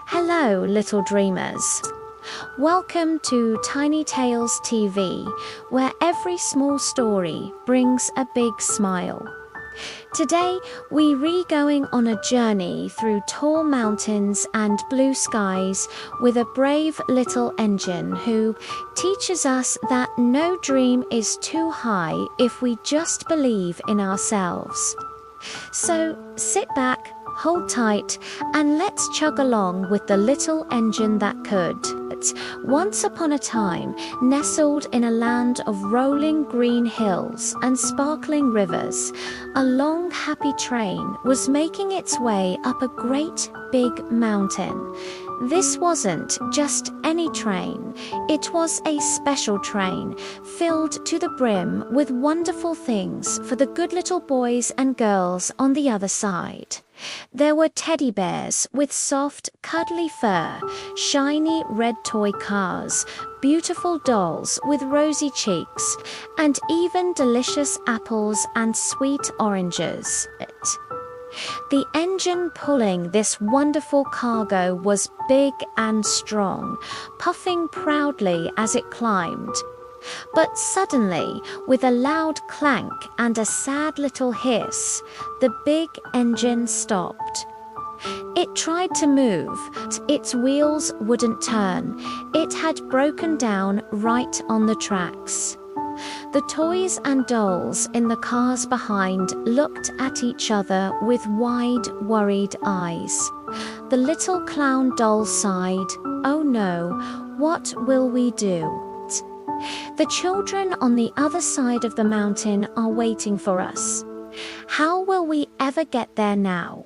Hello, little dreamers. Welcome to TinyTales TV, where every small story brings a big smile. Today, we're going on a journey through tall mountains and blue skies with a brave little engine who teaches us that no dream is too high if we just believe in ourselves. So sit back, hold tight, and let's chug along with the little engine that could. Once upon a time, nestled in a land of rolling green hills and sparkling rivers, a long happy train was making its way up a great big mountain. This wasn't just any train, it was a special train, filled to the brim with wonderful things for the good little boys and girls on the other side. There were teddy bears with soft, cuddly fur, shiny red toy cars, beautiful dolls with rosy cheeks, and even delicious apples and sweet oranges. The engine pulling this wonderful cargo was big and strong, puffing proudly as it climbed. But suddenly, with a loud clank and a sad little hiss, the big engine stopped. It tried to move, its wheels wouldn't turn. It had broken down right on the tracks. The toys and dolls in the cars behind looked at each other with wide, worried eyes. The little clown doll sighed, "Oh no, what will we do?" The children on the other side of the mountain are waiting for us. How will we ever get there now?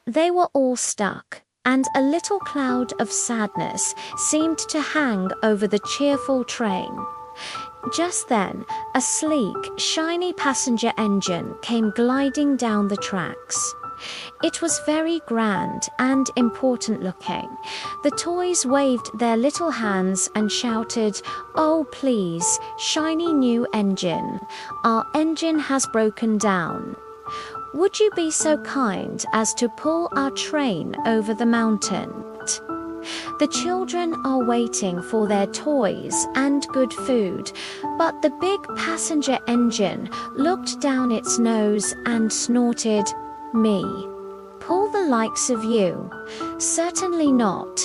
They were all stuck, and a little cloud of sadness seemed to hang over the cheerful train. Just then, a sleek, shiny passenger engine came gliding down the tracks. It was very grand and important looking. The toys waved their little hands and shouted, "Oh please, shiny new engine, our engine has broken down. Would you be so kind as to pull our train over the mountain?" The children are waiting for their toys and good food, but the big passenger engine looked down its nose and snorted, "Me? Pull the likes of you? Certainly not.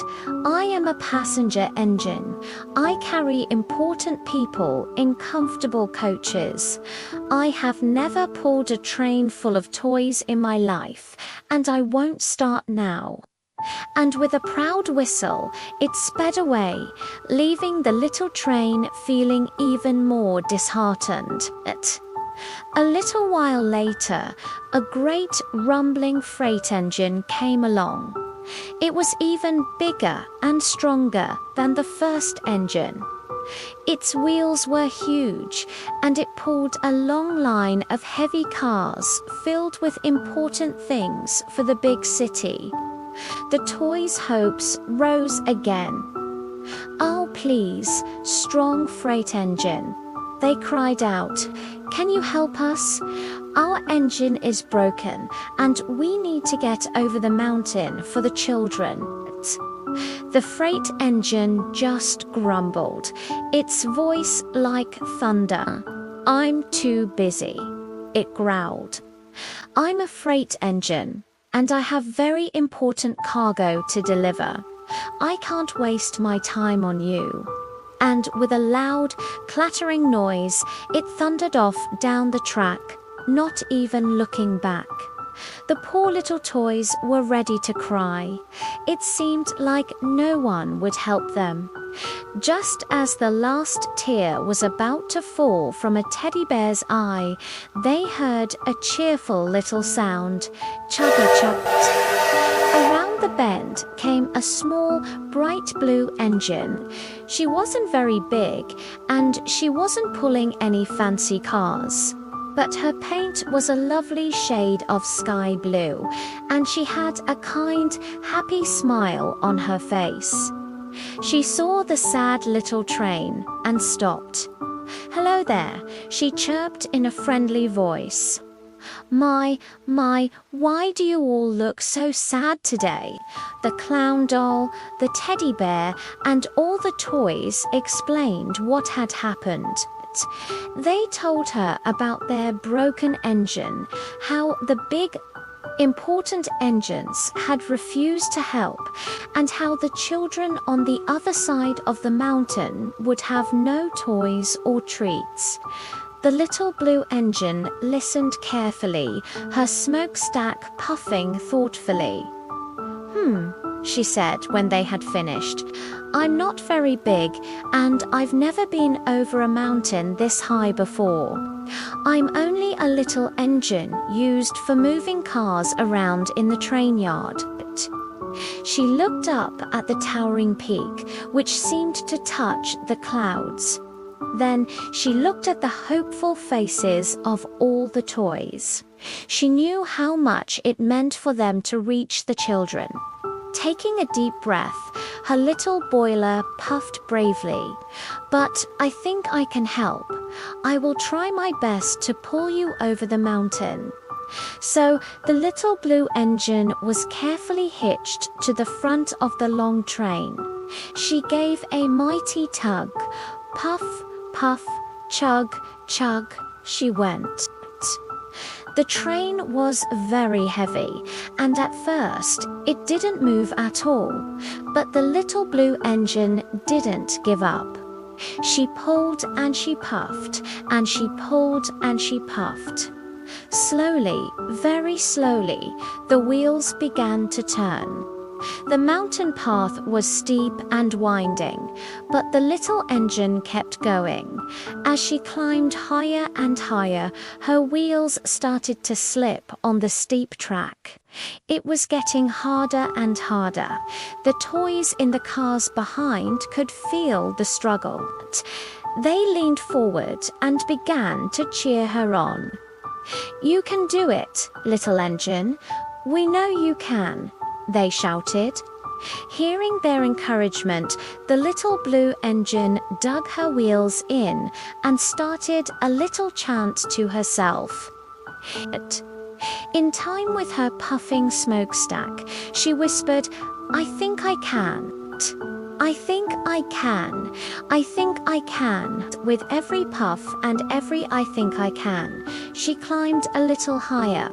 I am a passenger engine. I carry important people in comfortable coaches. I have never pulled a train full of toys in my life, and I won't start now." And with a proud whistle, it sped away, leaving the little train feeling even more disheartened. A little while later, a great rumbling freight engine came along. It was even bigger and stronger than the first engine. Its wheels were huge, and it pulled a long line of heavy cars filled with important things for the big city. The toys' hopes rose again. "Oh, please, strong freight engine," they cried out. "Can you help us? Our engine is broken, and we need to get over the mountain for the children." The freight engine just grumbled, its voice like thunder. "I'm too busy," it growled. "I'm a freight engine, and I have very important cargo to deliver. I can't waste my time on you." And with a loud, clattering noise, it thundered off down the track, not even looking back. The poor little toys were ready to cry. It seemed like no one would help them. Just as the last tear was about to fall from a teddy bear's eye, they heard a cheerful little sound, chugga-chugged. Around the bend came a small, bright blue engine. She wasn't very big, and she wasn't pulling any fancy cars. But her paint was a lovely shade of sky blue, and she had a kind, happy smile on her face. She saw the sad little train and stopped. "Hello there," she chirped in a friendly voice. Why do you all look so sad today?" The clown doll, the teddy bear, and all the toys explained what had happened. They told her about their broken engine, how the big, important engines had refused to help, and how the children on the other side of the mountain would have no toys or treats. The little blue engine listened carefully, her smokestack puffing thoughtfully. She said when they had finished. "I'm not very big, and I've never been over a mountain this high before. I'm only a little engine used for moving cars around in the train yard." She looked up at the towering peak, which seemed to touch the clouds. Then she looked at the hopeful faces of all the toys. She knew how much it meant for them to reach the children. Taking a deep breath, her little boiler puffed bravely. "But I think I can help. I will try my best to pull you over the mountain." So the little blue engine was carefully hitched to the front of the long train. She gave a mighty tug. Puff, puff, chug, chug, she went. The train was very heavy, and at first it didn't move at all. But the little blue engine didn't give up. She pulled and she puffed, and she pulled and she puffed. Slowly, very slowly, the wheels began to turn. The mountain path was steep and winding, but the little engine kept going. As she climbed higher and higher, her wheels started to slip on the steep track. It was getting harder and harder. The toys in the cars behind could feel the struggle. They leaned forward and began to cheer her on. "You can do it, little engine. We know you can," they shouted. Hearing their encouragement, the little blue engine dug her wheels in and started a little chant to herself. In time with her puffing smokestack, she whispered, "I think I can. I think I can. I think I can." With every puff and every "I think I can," she climbed a little higher.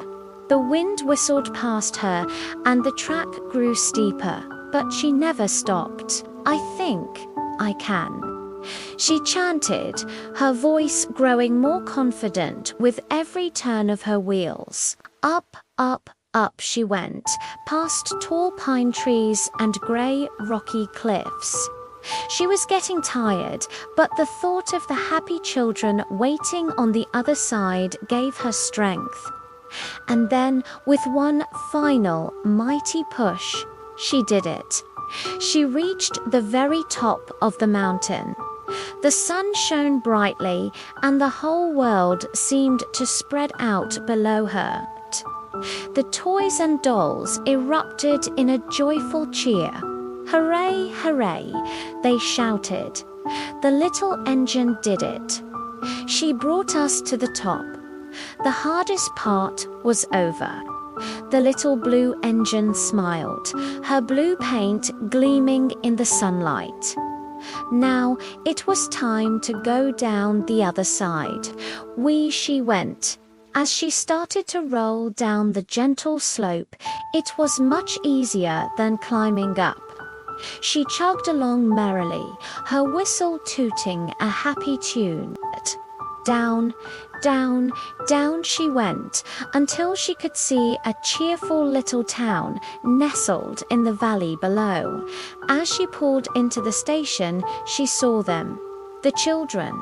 The wind whistled past her, and the track grew steeper, but she never stopped. "I think I can," she chanted, her voice growing more confident with every turn of her wheels. Up, up, up she went, past tall pine trees and grey, rocky cliffs. She was getting tired, but the thought of the happy children waiting on the other side gave her strength. And then, with one final, mighty push, she did it. She reached the very top of the mountain. The sun shone brightly, and the whole world seemed to spread out below her. The toys and dolls erupted in a joyful cheer. "Hooray, hooray!" they shouted. "The little engine did it. She brought us to the top. The hardest part was over." The little blue engine smiled, her blue paint gleaming in the sunlight. Now it was time to go down the other side. She went. As she started to roll down the gentle slope, it was much easier than climbing up. She chugged along merrily, her whistle tooting a happy tune. Down, down, down she went, until she could see a cheerful little town nestled in the valley below. As she pulled into the station, she saw them. The children.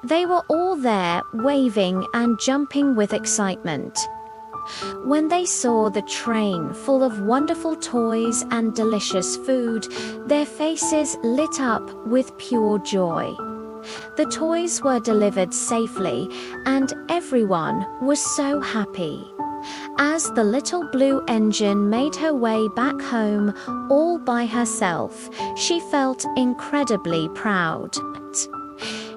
They were all there, waving and jumping with excitement. When they saw the train full of wonderful toys and delicious food, their faces lit up with pure joy. The toys were delivered safely, and everyone was so happy. As the little blue engine made her way back home all by herself, she felt incredibly proud.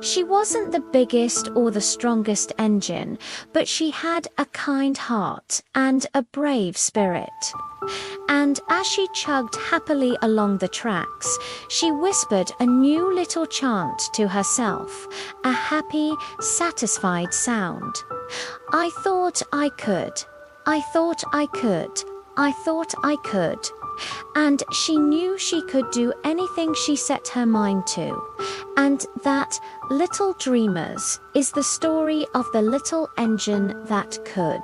She wasn't the biggest or the strongest engine, but she had a kind heart and a brave spirit. And as she chugged happily along the tracks, she whispered a new little chant to herself, a happy, satisfied sound. I thought I could. I thought I could. I thought I could. And she knew she could do anything she set her mind to. And that, little dreamers, is the story of the little engine that could.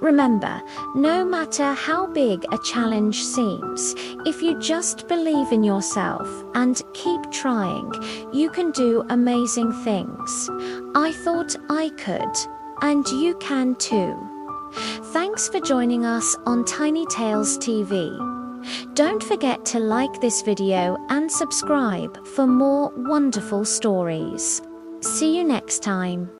Remember, no matter how big a challenge seems, if you just believe in yourself and keep trying, you can do amazing things. I thought I could, and you can too. Thanks for joining us on TinyTales TV. Don't forget to like this video and subscribe for more wonderful stories. See you next time.